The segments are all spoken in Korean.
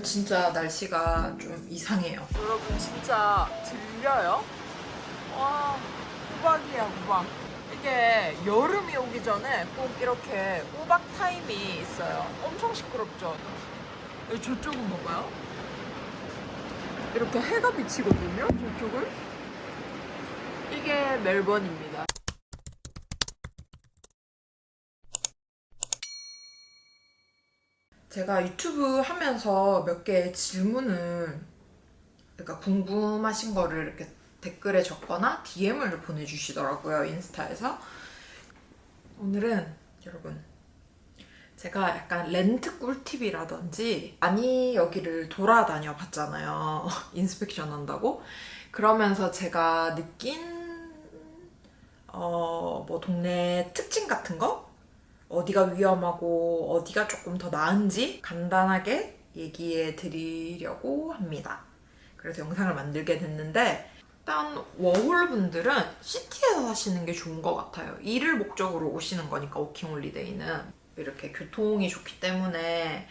진짜 날씨가 좀 이상해요. 여러분 진짜 들려요? 와, 우박이야 우박. 이게 여름이 오기 전에 꼭 이렇게 우박 타임이 있어요. 엄청 시끄럽죠? 여기 저쪽은 봐봐요. 이렇게 해가 비치거든요. 저쪽은. 이게 멜번입니다. 제가 유튜브 하면서 몇 개 질문을, 그러니까 궁금하신 거를 이렇게 댓글에 적거나 DM을 보내주시더라고요, 인스타에서. 오늘은 여러분, 제가 약간 렌트 꿀팁이라든지 많이 여기를 돌아다녀 봤잖아요. 인스펙션 한다고. 그러면서 제가 느낀 뭐 동네 특징 같은 거? 어디가 위험하고 어디가 조금 더 나은지 간단하게 얘기해 드리려고 합니다. 그래서 영상을 만들게 됐는데, 일단 워홀 분들은 시티에서 사시는 게 좋은 것 같아요. 일을 목적으로 오시는 거니까, 워킹홀리데이는 이렇게 교통이 좋기 때문에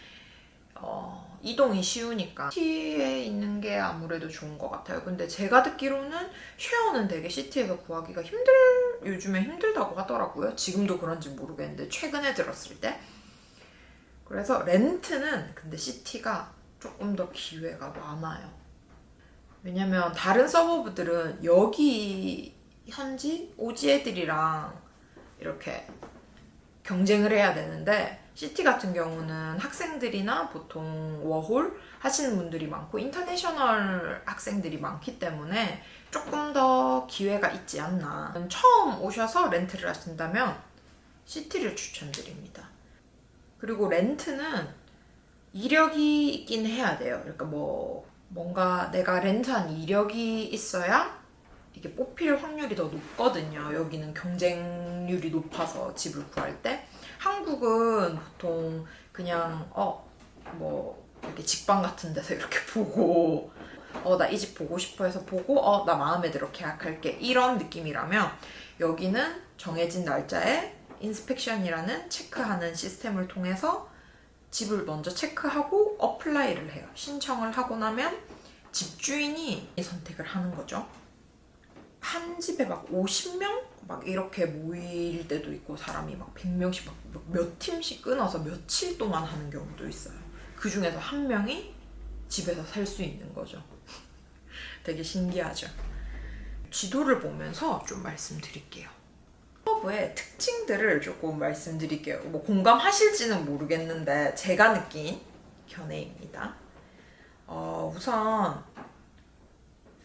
이동이 쉬우니까 시티에 있는 게 아무래도 좋은 것 같아요. 근데 제가 듣기로는 쉐어는 되게 시티에서 구하기가 요즘에 힘들다고 하더라고요. 지금도 그런지 모르겠는데 최근에 들었을 때. 그래서 렌트는 근데 시티가 조금 더 기회가 많아요. 왜냐면 다른 서버브들은 여기 현지 오지 애들이랑 이렇게 경쟁을 해야 되는데, 시티 같은 경우는 학생들이나 보통 워홀 하시는 분들이 많고 인터내셔널 학생들이 많기 때문에 조금 더 기회가 있지 않나. 처음 오셔서 렌트를 하신다면 시티를 추천드립니다. 그리고 렌트는 이력이 있긴 해야 돼요. 그러니까 뭔가 내가 렌트한 이력이 있어야 이게 뽑힐 확률이 더 높거든요. 여기는 경쟁률이 높아서 집을 구할 때. 한국은 보통 그냥 이렇게 직방 같은 데서 이렇게 보고 나 이 집 보고 싶어 해서 보고 나 마음에 들어 계약할게, 이런 느낌이라면, 여기는 정해진 날짜에 인스펙션이라는 체크하는 시스템을 통해서 집을 먼저 체크하고 어플라이를 해요. 신청을 하고 나면 집주인이 선택을 하는 거죠. 한 집에 막 50명? 막 이렇게 모일 때도 있고, 사람이 막 100명씩 몇 팀씩 끊어서 며칠 동안 하는 경우도 있어요. 그 중에서 한 명이 집에서 살 수 있는 거죠. 되게 신기하죠. 지도를 보면서 좀 말씀드릴게요. 서버의 특징들을 조금 말씀드릴게요. 뭐 공감하실지는 모르겠는데 제가 느낀 견해입니다. 우선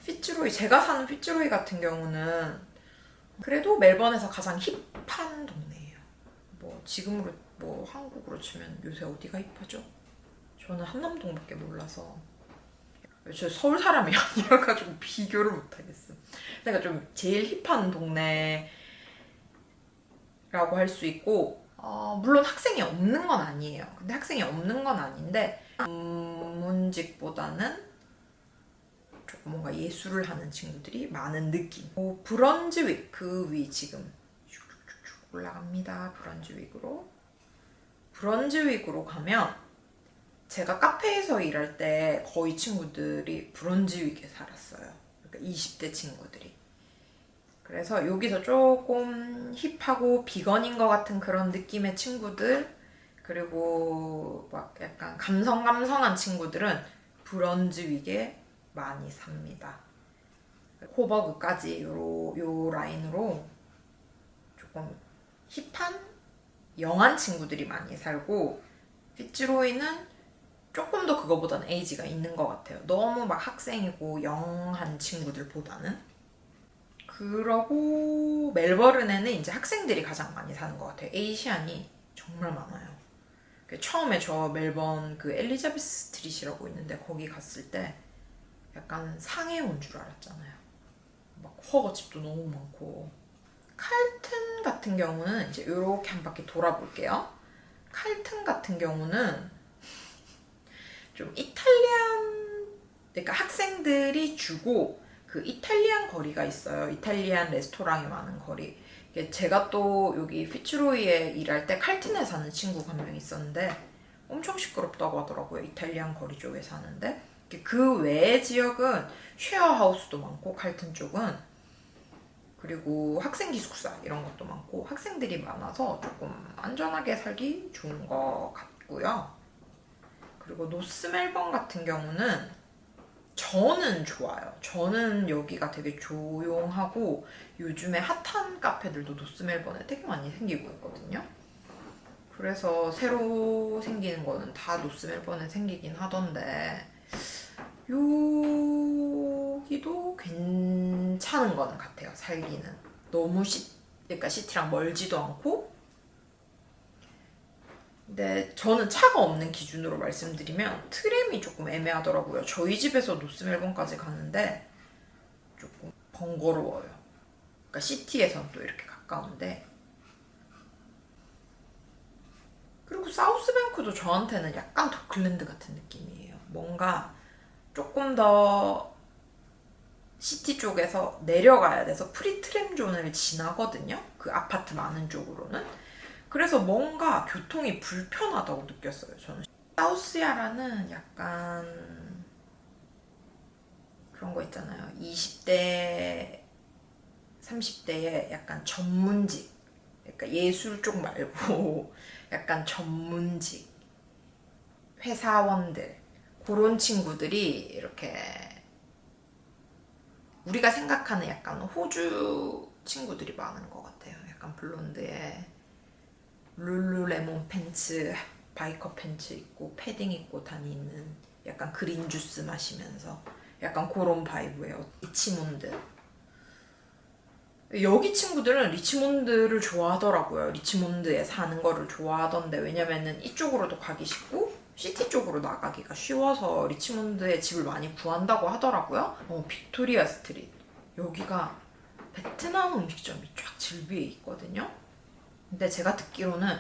피츠로이, 제가 사는 피츠로이 같은 경우는 그래도 멜번에서 가장 힙한 동네예요. 뭐 지금으로 한국으로 치면 요새 어디가 힙하죠? 저는 한남동밖에 몰라서. 저 서울 사람이 아니라가지고 비교를 못하겠어. 그러니까 좀 제일 힙한 동네라고 할 수 있고, 물론 학생이 없는 건 아니에요. 근데 학생이 없는 건 아닌데 문직보다는 조금 뭔가 예술을 하는 친구들이 많은 느낌. 브런즈윅, 그 위 지금 슉슉슉 올라갑니다. 브런즈윅으로 가면, 제가 카페에서 일할 때 거의 친구들이 브런즈윅에 살았어요. 그러니까 20대 친구들이. 그래서 여기서 조금 힙하고 비건인 것 같은 그런 느낌의 친구들, 그리고 막 약간 감성한 친구들은 브런즈윅에 많이 삽니다. 코버그까지 요 라인으로 조금 힙한 영한 친구들이 많이 살고, 피츠로이는 조금 더 그거보다는 에이지가 있는 것 같아요. 너무 막 학생이고 영한 친구들보다는. 그러고 멜버른에는 이제 학생들이 가장 많이 사는 것 같아요. 에이시안이 정말 많아요. 처음에 저 멜번 그 엘리자베스 스트릿이라고 있는데 거기 갔을 때 약간 상해 온 줄 알았잖아요. 막 허거집도 너무 많고. 칼튼 같은 경우는 이제 이렇게 한 바퀴 돌아볼게요. 칼튼 같은 경우는 좀 그러니까 학생들이 주고 그 이탈리안 거리가 있어요. 이탈리안 레스토랑이 많은 거리. 제가 또 여기 피츠로이에 일할 때 칼튼에 사는 친구가 한 명 있었는데 엄청 시끄럽다고 하더라고요. 이탈리안 거리 쪽에 사는데. 그 외의 지역은 쉐어하우스도 많고 칼튼 쪽은, 그리고 학생 기숙사 이런 것도 많고 학생들이 많아서 조금 안전하게 살기 좋은 것 같고요. 그리고 노스 멜번 같은 경우는 저는 좋아요. 저는 여기가 되게 조용하고 요즘에 핫한 카페들도 노스 멜번에 되게 많이 생기고 있거든요. 그래서 새로 생기는 거는 다 노스 멜번에 생기긴 하던데 여기도 괜찮은 거는 같아요. 살기는 너무 그러니까 시티랑 멀지도 않고. 근데 저는 차가 없는 기준으로 말씀드리면 트램이 조금 애매하더라고요. 저희 집에서 노스 멜번까지 가는데 조금 번거로워요. 그러니까 시티에선 또 이렇게 가까운데. 그리고 사우스뱅크도 저한테는 약간 도클랜드 같은 느낌이에요. 뭔가 조금 더 시티 쪽에서 내려가야 돼서 프리트램 존을 지나거든요. 그 아파트 많은 쪽으로는. 그래서 뭔가 교통이 불편하다고 느꼈어요, 저는. 사우스야라는 약간 그런 거 있잖아요. 20대, 30대의 약간 전문직. 그러니까 예술 쪽 말고 약간 전문직. 회사원들. 그런 친구들이 이렇게 우리가 생각하는 약간 호주 친구들이 많은 것 같아요. 약간 블론드에 룰루레몬 팬츠, 바이커 팬츠 입고 패딩 입고 다니는 약간 그린 주스 마시면서 약간 그런 바이브예요. 리치몬드. 여기 친구들은 리치몬드를 좋아하더라고요. 리치몬드에 사는 거를 좋아하던데 왜냐면은 이쪽으로도 가기 쉽고 시티 쪽으로 나가기가 쉬워서 리치몬드에 집을 많이 구한다고 하더라고요. 빅토리아 스트리트. 여기가 베트남 음식점이 쫙 질비해 있거든요. 근데 제가 듣기로는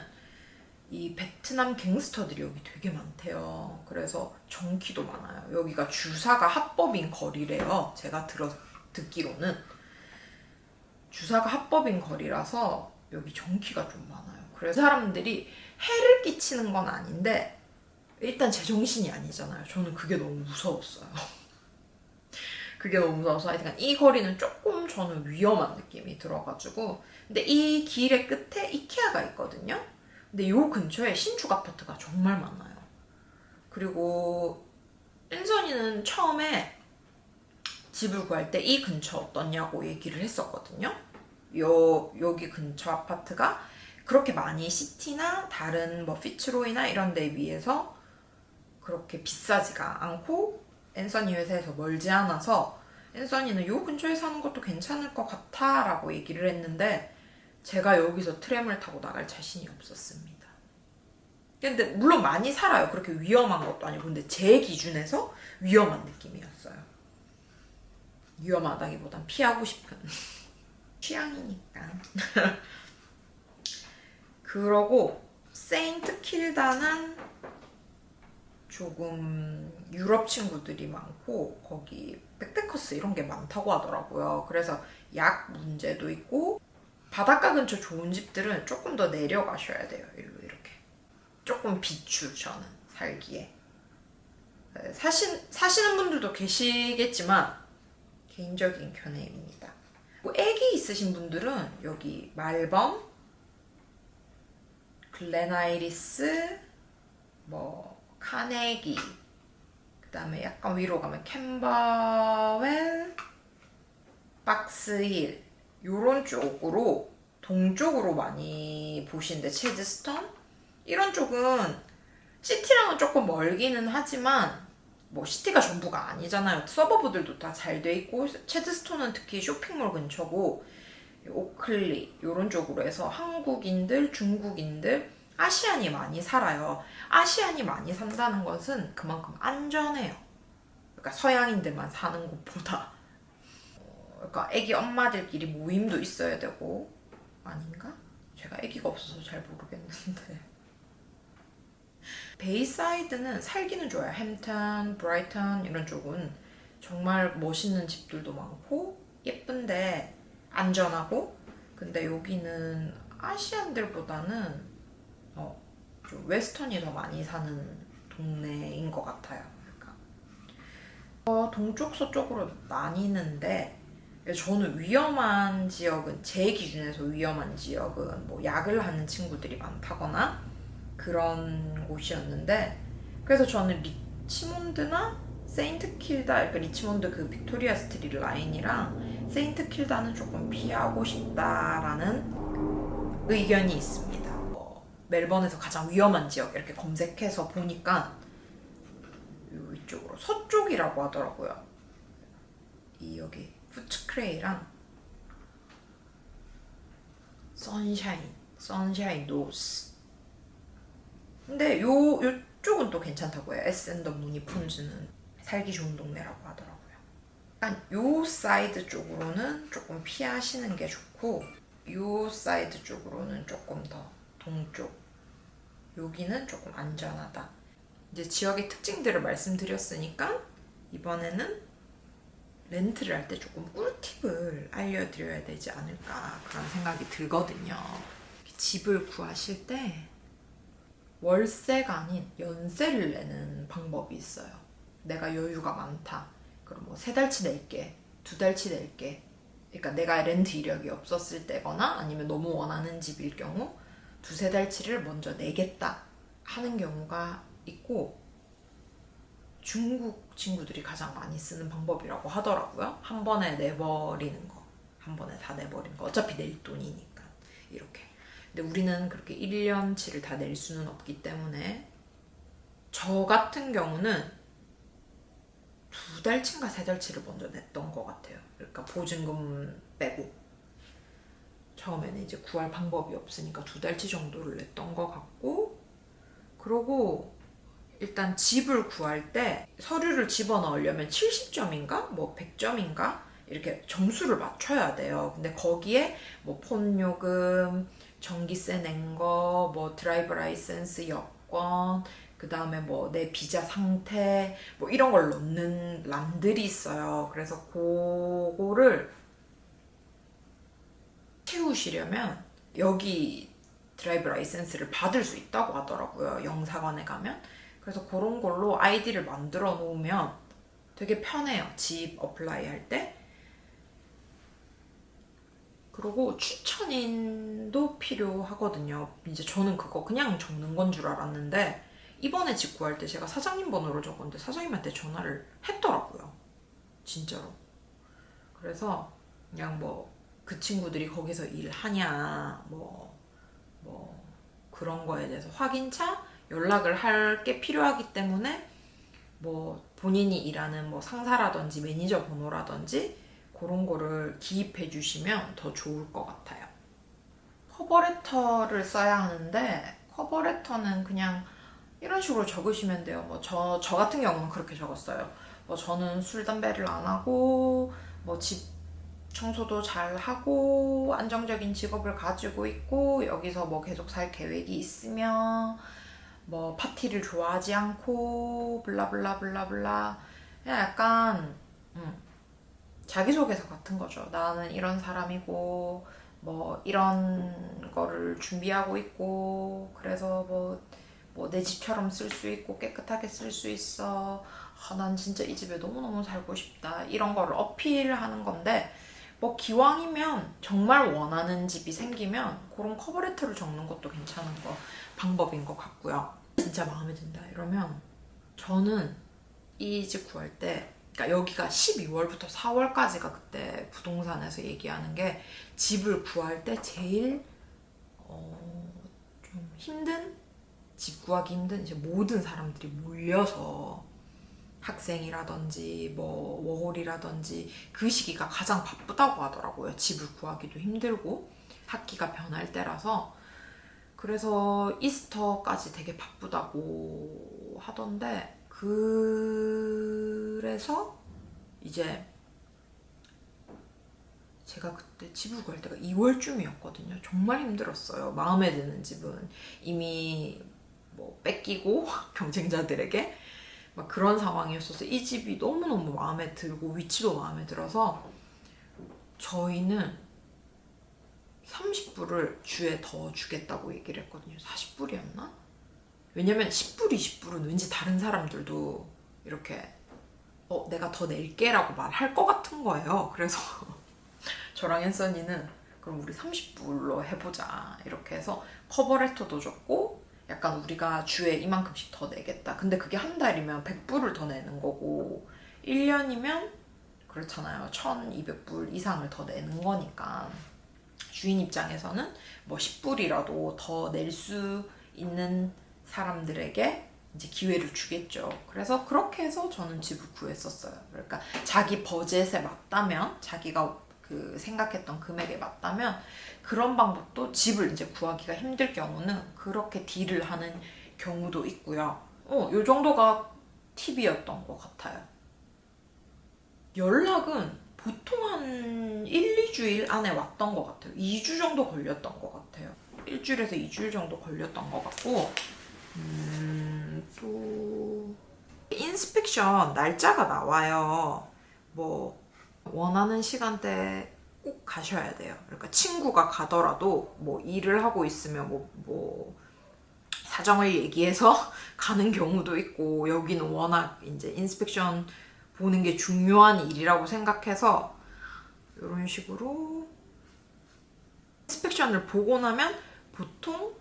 이 베트남 갱스터들이 여기 되게 많대요. 그래서 정키도 많아요. 여기가 주사가 합법인 거리래요. 제가 듣기로는 주사가 합법인 거리라서 여기 정키가 좀 많아요. 그래서 사람들이 해를 끼치는 건 아닌데 일단 제정신이 아니잖아요. 저는 그게 너무 무서웠어요. 그게 너무 무서워서 하여튼 이 거리는 조금 저는 위험한 느낌이 들어가지고. 근데 이 길의 끝에 이케아가 있거든요. 근데 요 근처에 신축 아파트가 정말 많아요. 그리고 앤서니는 처음에 집을 구할 때 이 근처 어떠냐고 얘기를 했었거든요. 여기 근처 아파트가 그렇게 많이 시티나 다른 뭐 피츠로이나 이런 데에 비해서 그렇게 비싸지가 않고 앤서니 회사에서 멀지 않아서 앤서니는 요 근처에 사는 것도 괜찮을 것 같아 라고 얘기를 했는데 제가 여기서 트램을 타고 나갈 자신이 없었습니다. 근데 물론 많이 살아요. 그렇게 위험한 것도 아니고. 근데 제 기준에서 위험한 느낌이었어요. 위험하다기보단 피하고 싶은 취향이니까. 그러고 세인트 킬다는 조금 유럽 친구들이 많고 거기 백패커스 이런 게 많다고 하더라고요. 그래서 약 문제도 있고 바닷가 근처 좋은 집들은 조금 더 내려가셔야 돼요. 일로 이렇게. 조금 비추 저는 살기에. 사시는 분들도 계시겠지만 개인적인 견해입니다. 뭐 애기 있으신 분들은 여기 말범, 글렌아이리스, 뭐 카네기, 그 다음에 약간 위로 가면 캠버웰, 박스힐 요런 쪽으로 동쪽으로 많이 보시는데 체즈스턴? 이런 쪽은 시티랑은 조금 멀기는 하지만 뭐 시티가 전부가 아니잖아요. 서버브들도 다 잘 돼 있고 체즈스톤은 특히 쇼핑몰 근처고 오클리 요런 쪽으로 해서 한국인들, 중국인들, 아시안이 많이 살아요. 아시안이 많이 산다는 것은 그만큼 안전해요. 그러니까 서양인들만 사는 곳보다. 그러니까 애기 엄마들끼리 모임도 있어야 되고 아닌가? 제가 애기가 없어서 잘 모르겠는데. 베이사이드는 살기는 좋아요. 햄튼, 브라이턴 이런 쪽은 정말 멋있는 집들도 많고 예쁜데 안전하고. 근데 여기는 아시안들보다는 좀 웨스턴이 더 많이 사는 동네인 것 같아요. 동쪽 서쪽으로 나뉘는데 저는 위험한 지역은 제 기준에서 위험한 지역은 뭐 약을 하는 친구들이 많다거나 그런 곳이었는데 그래서 저는 리치몬드나 세인트 킬다 그러니까 리치몬드 그 빅토리아 스트리트 라인이랑 세인트 킬다는 조금 피하고 싶다라는 의견이 있습니다. 멜번에서 가장 위험한 지역 이렇게 검색해서 보니까 이쪽으로 서쪽이라고 하더라고요. 이 여기 푸츠크레이랑 선샤인 노스. 근데 요쪽은 또 괜찮다고 해요. 에스앤더 문이 푼즈는 살기 좋은 동네라고 하더라고요. 약간 요 사이드 쪽으로는 조금 피하시는 게 좋고 요 사이드 쪽으로는 조금 더 동쪽. 여기는 조금 안전하다. 이제 지역의 특징들을 말씀드렸으니까 이번에는 렌트를 할 때 조금 꿀팁을 알려드려야 되지 않을까 그런 생각이 들거든요. 집을 구하실 때 월세가 아닌 연세를 내는 방법이 있어요. 내가 여유가 많다. 그럼 뭐 3달치 낼게, 2달치 낼게. 그러니까 내가 렌트 이력이 없었을 때거나 아니면 너무 원하는 집일 경우 2-3달치를 먼저 내겠다 하는 경우가 있고 중국 친구들이 가장 많이 쓰는 방법이라고 하더라고요. 한 번에 내버리는 거. 한 번에 다 내버리는 거. 어차피 낼 돈이니까. 이렇게. 근데 우리는 그렇게 1년치를 다 낼 수는 없기 때문에 저 같은 경우는 2달치인가 3달치를 먼저 냈던 것 같아요. 그러니까 보증금 빼고. 처음에는 이제 구할 방법이 없으니까 2달치 정도를 냈던 것 같고 그러고 일단 집을 구할 때 서류를 집어넣으려면 70점인가? 뭐 100점인가? 이렇게 점수를 맞춰야 돼요. 근데 거기에 뭐 폰요금, 전기세 낸 거, 뭐 드라이브 라이센스 여권, 그 다음에 뭐 내 비자 상태, 뭐 이런 걸 넣는 란들이 있어요. 그래서 그거를 채우시려면 여기 드라이브 라이센스를 받을 수 있다고 하더라고요. 영사관에 가면. 그래서 그런 걸로 아이디를 만들어 놓으면 되게 편해요. 집 어플라이 할 때. 그리고 추천인도 필요하거든요. 이제 저는 그거 그냥 적는 건 줄 알았는데 이번에 집 구할 때 제가 사장님 번호로 적었는데 사장님한테 전화를 했더라고요. 진짜로. 그래서 그냥 뭐 그 친구들이 거기서 일하냐 뭐 그런 거에 대해서 확인차 연락을 할 게 필요하기 때문에 뭐 본인이 일하는 뭐 상사라든지 매니저 번호라든지 그런 거를 기입해 주시면 더 좋을 것 같아요. 커버레터를 써야 하는데 커버레터는 그냥 이런 식으로 적으시면 돼요. 뭐 저 같은 경우는 그렇게 적었어요. 뭐 저는 술 담배를 안 하고 뭐 집 청소도 잘 하고 안정적인 직업을 가지고 있고 여기서 뭐 계속 살 계획이 있으며 뭐 파티를 좋아하지 않고 블라블라블라블라 그냥 약간 자기소개서 같은 거죠. 나는 이런 사람이고 뭐 이런 거를 준비하고 있고 그래서 뭐 내 집처럼 쓸 수 있고 깨끗하게 쓸 수 있어. 난 진짜 이 집에 너무너무 살고 싶다. 이런 거를 어필하는 건데 뭐 기왕이면 정말 원하는 집이 생기면 그런 커버레터를 적는 것도 괜찮은 방법인 것 같고요. 진짜 마음에 든다 이러면 저는 이 집 구할 때 그러니까 여기가 12월부터 4월까지가 그때 부동산에서 얘기하는 게 집을 구할 때 제일 좀 힘든 집 구하기 힘든 이제 모든 사람들이 몰려서 학생이라든지 뭐 워홀이라든지 그 시기가 가장 바쁘다고 하더라고요. 집을 구하기도 힘들고 학기가 변할 때라서 그래서 이스터까지 되게 바쁘다고 하던데 그래서 이제 제가 그때 집을 구할 때가 2월쯤이었거든요. 정말 힘들었어요. 마음에 드는 집은 이미 뭐 뺏기고 경쟁자들에게 막 그런 상황이었어서 이 집이 너무너무 마음에 들고 위치도 마음에 들어서 저희는 30불을 주에 더 주겠다고 얘기를 했거든요. 40불이었나? 왜냐면 10불, 20불은 왠지 다른 사람들도 이렇게 내가 더 낼게 라고 말할 것 같은 거예요. 그래서 저랑 앤서니는 그럼 우리 30불로 해보자 이렇게 해서 커버레터도 줬고 약간 우리가 주에 이만큼씩 더 내겠다. 근데 그게 한 달이면 100불을 더 내는 거고 1년이면 그렇잖아요. 1200불 이상을 더 내는 거니까 주인 입장에서는 뭐 10불이라도 더 낼 수 있는 사람들에게 이제 기회를 주겠죠. 그래서 그렇게 해서 저는 집을 구했었어요. 그러니까 자기 버젯에 맞다면, 자기가 그 생각했던 금액에 맞다면 그런 방법도 집을 이제 구하기가 힘들 경우는 그렇게 딜을 하는 경우도 있고요. 요 정도가 팁이었던 것 같아요. 연락은 보통 한 1, 2주일 안에 왔던 것 같아요. 2주 정도 걸렸던 것 같아요. 1주일에서 2주일 정도 걸렸던 것 같고 또 인스펙션 날짜가 나와요. 뭐 원하는 시간대에 꼭 가셔야 돼요. 그러니까 친구가 가더라도 뭐 일을 하고 있으면 뭐 사정을 얘기해서 가는 경우도 있고 여기는 워낙 이제 인스펙션 보는 게 중요한 일이라고 생각해서 이런 식으로 인스펙션을 보고 나면 보통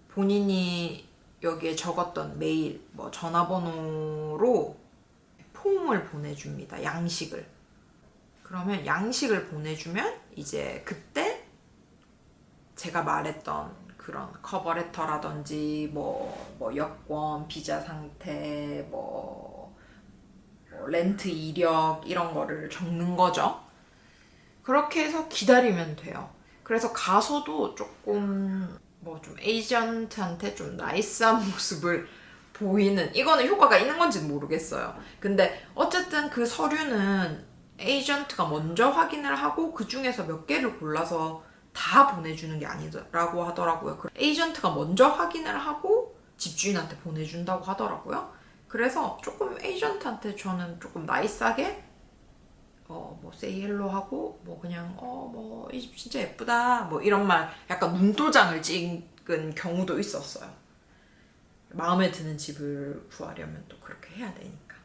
본인이 여기에 적었던 메일, 뭐 전화번호로 폼을 보내줍니다. 양식을. 그러면 양식을 보내주면 이제 그때 제가 말했던 그런 커버레터라든지 뭐 여권, 비자 상태, 뭐 렌트 이력 이런 거를 적는 거죠. 그렇게 해서 기다리면 돼요. 그래서 가서도 조금 뭐 좀 에이전트한테 좀 나이스한 모습을 보이는, 이거는 효과가 있는 건지는 모르겠어요. 근데 어쨌든 그 서류는 에이전트가 먼저 확인을 하고 그 중에서 몇 개를 골라서 다 보내주는 게 아니라고 하더라고요. 에이전트가 먼저 확인을 하고 집주인한테 보내준다고 하더라고요. 그래서 조금 에이전트한테 저는 조금 나이스하게 뭐 세이 헬로 하고 뭐 그냥 뭐 이 집 진짜 예쁘다 뭐 이런 말, 약간 눈도장을 찍은 경우도 있었어요. 마음에 드는 집을 구하려면 또 그렇게 해야 되니까.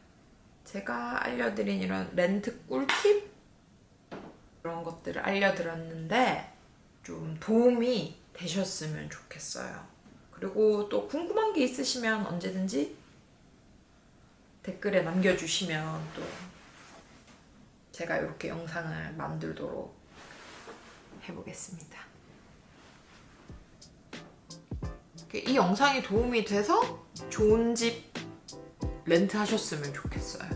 제가 알려드린 이런 렌트 꿀팁 그런 것들을 알려드렸는데 좀 도움이 되셨으면 좋겠어요. 그리고 또 궁금한 게 있으시면 언제든지 댓글에 남겨주시면 또 제가 이렇게 영상을 만들도록 해보겠습니다. 이 영상이 도움이 돼서 좋은 집 렌트 하셨으면 좋겠어요.